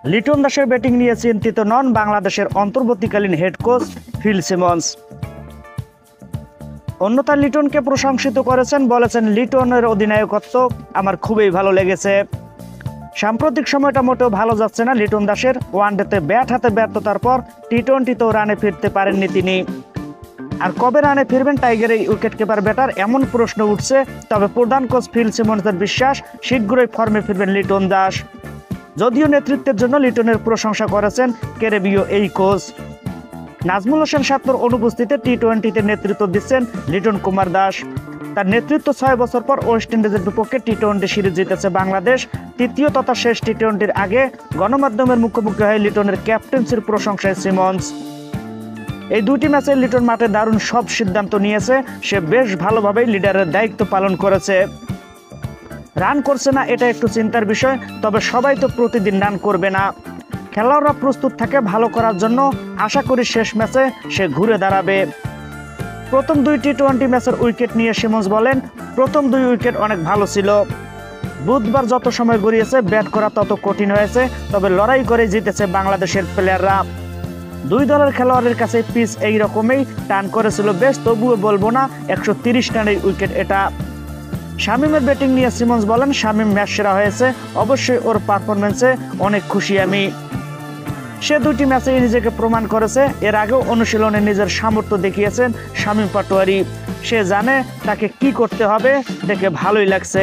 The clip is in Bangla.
লিটন দাসের ব্যাটিং নিয়ে চিন্তিত নন বাংলাদেশের অন্তর্বর্তীকালীন হেড কোচ ফিল সিমন্স। অন্যথা লিটনকে প্রশংসিত করেছেন, বলেছেন লিটনের অধিনায়কত্ব আমার খুবই ভালো লেগেছে। সাম্প্রতিক সময়টা মোটেও ভালো যাচ্ছে না লিটন দাসের। ওয়ানডেতে ব্যাট হাতে ব্যর্থতার পর টি-20তেও রানে ফিরতে পারেননি তিনি। আর কবে রানে ফিরবেন টাইগার এই উইকেট কিপার ব্যাটার, এমন প্রশ্ন উঠছে। তবে প্রধান কোচ ফিল সিমন্সের বিশ্বাস শীঘ্রই ফর্মে ফিরবেন লিটন দাস। যদিও নেতৃত্বের জন্য লিটনের প্রশংসা করেছেন ক্যারিবীয় এই কোচ। নাজমুল হোসেন শান্তর অনুপস্থিতিতে টি-20তে নেতৃত্ব দিচ্ছেন লিটন কুমার দাস। তার নেতৃত্ব 6 বছর পর ওয়েস্ট ইন্ডিজের বিপক্ষে টি-20 সিরিজ জিতেছে বাংলাদেশ। তৃতীয় তথা শেষ টি-20-র আগে গণমাধ্যমের মুখোমুখি হয়ে লিটনের ক্যাপ্টেন্সির প্রশংসায় সিমন্স। এই দুটি ম্যাচে লিটন মাঠে দারুণ সব সিদ্ধান্ত নিয়েছে। সে বেশ ভালোভাবেই লিডারের দায়িত্ব পালন করেছে। রান করছে না এটা একটু চিন্তার বিষয়, তবে সবাই তো প্রতিদিন রান করবে না। খেলোয়াড়রা প্রস্তুত থাকে ভালো করার জন্য। আশা করি শেষ ম্যাচে সে ঘুরে দাঁড়াবে। প্রথম 2 টি-20 ম্যাচের উইকেট নিয়ে সিমন্স বলেন, প্রথম 2 উইকেট অনেক ভালো ছিল। বুধবার যত সময় গড়িয়েছে ব্যাট করা তত কঠিন হয়েছে, তবে লড়াই করে জিতেছে বাংলাদেশের প্লেয়াররা। 2 দলের খেলোয়াড়ের কাছে পিচ এই রকমই টান করেছিল বেশ, তবুও বলবো না 130 রানের উইকেট এটা। শামীমের ব্যাটিং নিয়ে সিমন্স বলেন, শামীম ম্যাচ সেরা হয়েছে, অবশ্যই ওর পারফরমেন্সে অনেক খুশি আমি। সে 2টি ম্যাচে নিজেকে প্রমাণ করেছে। এর আগেও অনুশীলনে নিজের সামর্থ্য দেখিয়েছেন শামীম পাটোয়ারি। সে জানে তাকে কি করতে হবে, দেখে ভালোই লাগছে।